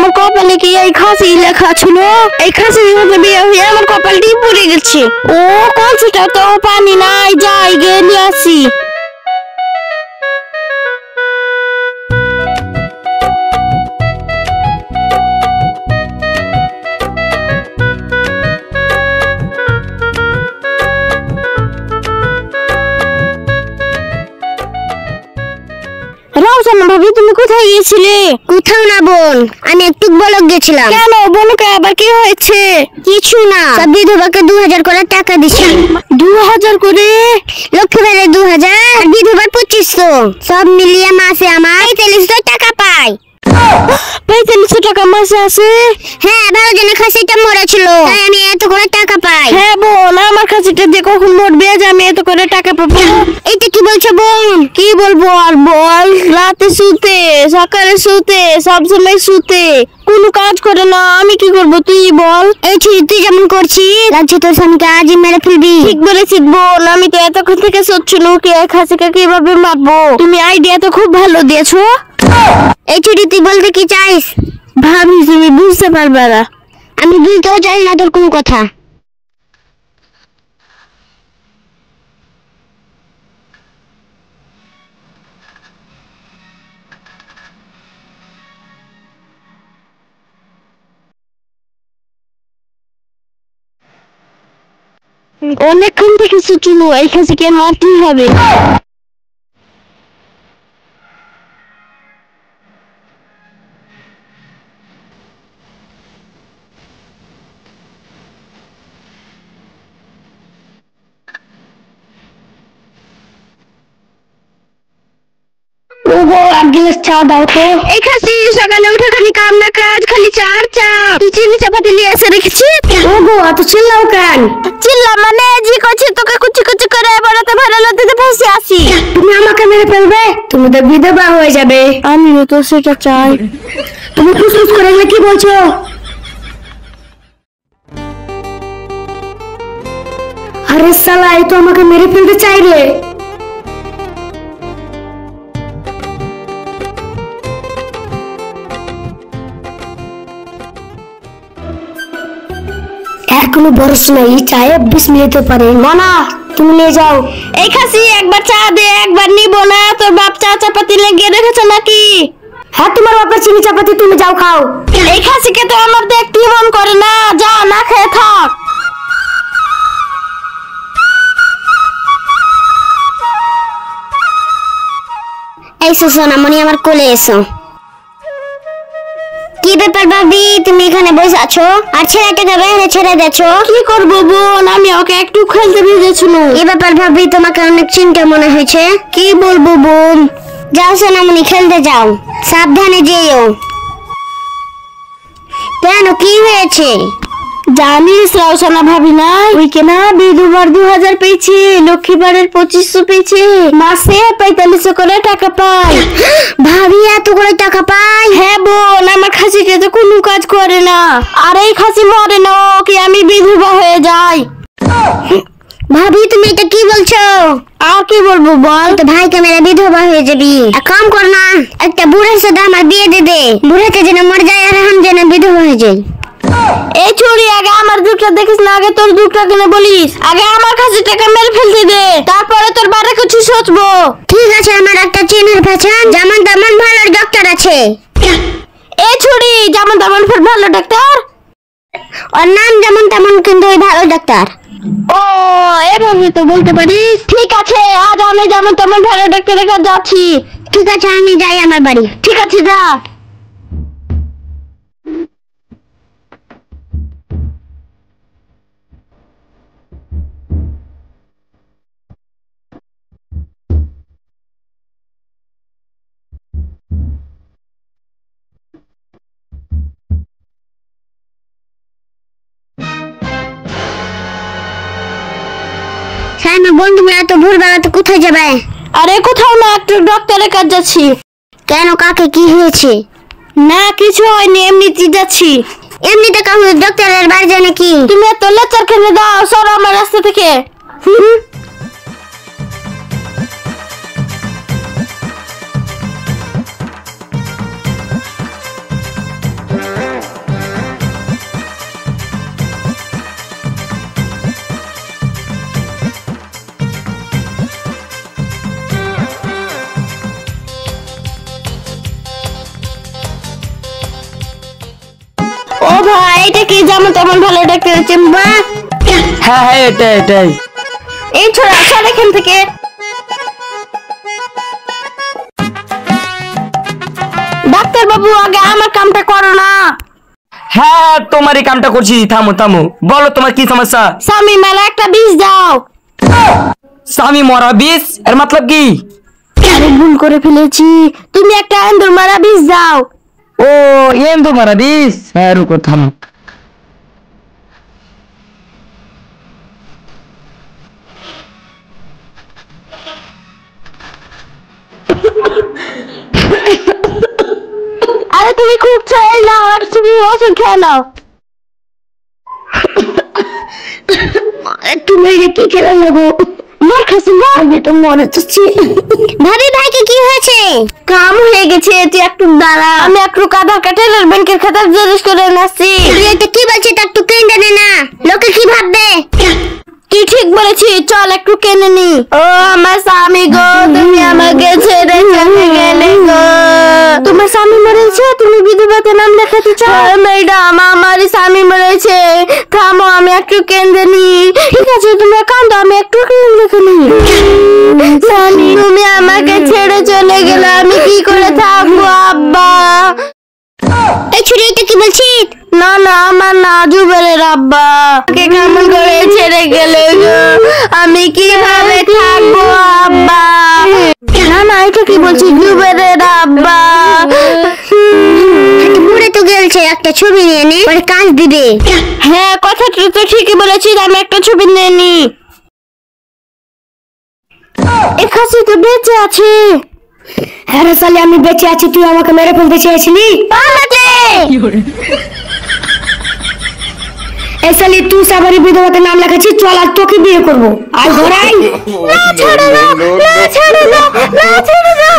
আমার কপালে কি এই খাসি লেখা ছিল? এই খাসি সাথে বিয়ে হয়ে আমার কপালটি পুড়ে গেছে। ও কলসিটা তো পানি নাই, যাই গিয়ে নিয়ে আসি। ভাবি তুমি কোথায় গিয়েছিলে? কোথাও না বোন, আমি একটু বলক গেছিলাম। কেন বলকে আবার কি হয়েছে? কিছু না, সব বিধবাকে 2000 করে টাকা দিছি। 2000 করে? লক্ষ্মী ভাইয়ের 2000 আর বিধবার 2500, সব মিলিয়ে মাসে আমার 4500 টাকা পাই। 4500 টাকা মাসে আসে? হ্যাঁ, 12 জনের খাসিটা মরা ছিল, তাই আমি এত করে টাকা পাই। হ্যাঁ বোন, আমার খাসিটা দিয়ে কখন মরবে যে আমি এত করে টাকা পাবো? এটা কি বলছো বোন? কি বলবো আর বল, রাতে শুতে, সকালে শুতে, সবসময় শুতে, কোনো কাজ করে না। আমি কি করব তুই বল? এই তুই যেমন করছিস লাগছে তোর স্বামীকে আজই মেরে ফেলবি। ঠিক বলেছিস বোন, আমি তো এতক্ষণ থেকে সোচ্ছিলাম কি এই খাসিকে কিভাবে মারবো। তুমি আইডিয়া তো খুব ভালো দিয়েছো। এই ছুটি তুই বলতে কি চাইস? ভাবি তুমি বুঝতে পারবে না। আমি বুঝতেও চাই না তোর কোনো কথা। অনেকক্ষণ থেকে সোচ্ছিল এই খাসিকে মারতেই হবে। ওগো এক গ্লাস চা দাও তো। এই খাসি সকালে উঠে খালি কাম না কাজ, খালি চার চা। তুই চিনি চাপাতি নিয়ে এসে রেখেছিস? ওগো এত চিল্লাও কেন? চিল্লা মানে জি করছি তোকে কুচি কুচি করে বড়তে ভালো নদীতে ভেসে আসি। তুমি আমাকে মেরে ফেলবে? তুমি তো বিধবা হয়ে যাবে। আমিও তো সেটা চাই। তুমি ফুসফুস করে কি বলছো? আরে শালা, এই তো আমাকে মেরে ফেলতে চাই রে। এখনো বরস নাই, চায়ে বিষ মিলাতে পারে। মানা তুমি নিয়ে যাও। এই খাসি একবার চা দে, একবার নিব না। তোর বাপ চা চাপাতি লেগে রেখেছে নাকি? হ্যাঁ, তোমার বাপের চিনি চাপাতি, তুমি যাও খাও। এই খাসিকে তো আমার দেখতে মন করে না, যা না খেয়ে থাক। এই সোনামণি আমার কোলে এসো। কি ব্যাপার ভাবি, তুমি এখানে বসে আছো আর ছেলেটাকে বাইরে ছেড়ে দিয়েছ? কি করবো বোন, আমি ওকে একটু খেলতে ভেজেছিল। কি ব্যাপার ভাবি, তোমাকে অনেক চিন্তা মনে হয়েছে। কি বলবো বোন? যাও সোনামণি খেলতে যাও, সাবধানে যেও। কেন কি হয়েছে? জানিস রওশনা ভাবি না ওইকে না বিধবার 2000 পেয়েছে, লক্ষ্মীবারের 2500 পেয়েছে, মাসে 4500 করে টাকা পায়। ভাবি এত করে টাকা পায়? হ্যাঁ বোন, আমার খাসিটা তো কোনো কাজ করে না, আর এই খাসি মরে না কি আমি বিধবা হয়ে যাই। ভাবি তুমি এটা কি বলছো? আর কি বলবো বল? তো ভাইকে মেরে বিধবা হয়ে যাবি। এক কাম কর না, একটা বুড়ার সাথে আমার বিয়ে দে দে, বুড়াতে যেন মরে যায় আর আমি যেন বিধবা হয়ে যাই। এই চুরি, আগে আমার দুধটা দেখিস না, আগে তোর দুধটা কিনে বলিস। আগে আমার খাসিটাকে মেরে ফেলতে দে, তারপরে তোর বারে কিছু সোচবো। ঠিক আছে, আমার একটা চেনের পেছন যেমন তেমন ভালো ডাক্তার আছে। এই চুরি, যেমন তেমন ফের ভালো ডাক্তার? ওর নাম যেমন তেমন, কিন্তু ওই ভালো ডাক্তার। ও এভাবে তো বলতে পারিস। ঠিক আছে, আজ আমি যেমন তেমন ভালো ডাক্তারের কাছে যাচ্ছি। ঠিক আছে, আমি যাই আমার বাড়ি। ঠিক আছে, যা। সাইমা বন্ধু, এত ভোরবেলাতে কোথায় যাবে? আরে কোথাও না, একটু ডক্টরের কাছে যাচ্ছি। কেন, কাকে কি হয়েছে? না কিছু হয়নি, এমনিতেই যাচ্ছি। এমনিতে কাউ ডক্টরের বাড়ি যায় নাকি? তুমি এত লেচার খেলে দাও, সরো আমার রাস্তা থেকে। এটা কি যেমন তেমন ভালো ডাক্তার হচ্ছে বাহ। হ্যাঁ হ্যাঁ এটাই। এই ছোড়া সর এখান থেকে। ডাক্তার বাবু আগে আমার কামটা করো না। হ্যাঁ তোমার এই কামটা করছি, থামো বলো তোমার কি সমস্যা। স্বামী মেলা একটা বিষ দাও। স্বামী মরা বিষ এর মতলব কি? আরে ভুল করে ফেলেছি, তুমি একটা এন্দুর মারা বিষ দাও। ও এন্দুর মারা বিষ, হ্যাঁ রুকো থামো। আরে তুমি খুব চাই না, আর তুমি ওষুধ খেয়ে নাও। তুমি কি খেলে নেবো? মার খাসি না, আমি তো মরে যাচ্ছি। ভাবি ভাইকে কি হয়েছে? কাম হয়ে গেছে, তুই একটু দাঁড়া। আমি একটু আধার কার্ডের ব্যাংকের খাতা জেরক্স করে আসছি। তুই এটা কি বলছিস? তার তো কেন জানে না, লোকে কি ভাববে? তুই ঠিক বলেছিস, চল একটু কেনে নি। ও আমার স্বামী গো, তুমি আমাকে ছেড়ে চলে গেলে গো। তোমার স্বামী মরেছে, তুমি বিধবাতে নাম লেখাতে চাও? ম্যাডাম আমার স্বামী মরেছে, থামো আমি একটু কেঁদে নি। ঠিক আছে তোমরা কাঁদো, আমি একটু লিখে নি। স্বামী তুমি আমাকে ছেড়ে চলে গেলে আমি কি করে থাকবো আব্বা? এই ছুরি এটা কি বলছিস? না আমার না, জুবেলের আব্বা কে কেমন করে ছেড়ে গেলে গো, আমি কিভাবে থাকবো আব্বা? না এটা কি বলছি, জুবেলের আব্বা। ঘুরে তো গেলছে, একটা ছবি নিয়ে নে, পরে কাজ দিবে। হ্যাঁ কথাটা তো ঠিকই বলেছিস, আমি একটা ছবি নিয়ে নি। এখানে তো বেঁচে আছে। হ্যাঁ রে সালে, আমি বেঁচে আছি, তুই আমাকে মেরে ফেলতে চেয়েছিলি। এই সালি তুই সাবারি বিধবাতে নাম লেখাচ্ছিস, চল আর তোকে বিয়ে করবো। আর ঘোরাই না ছেড়ে দাও, না ছেড়ে দাও, না ছেড়ে দাও।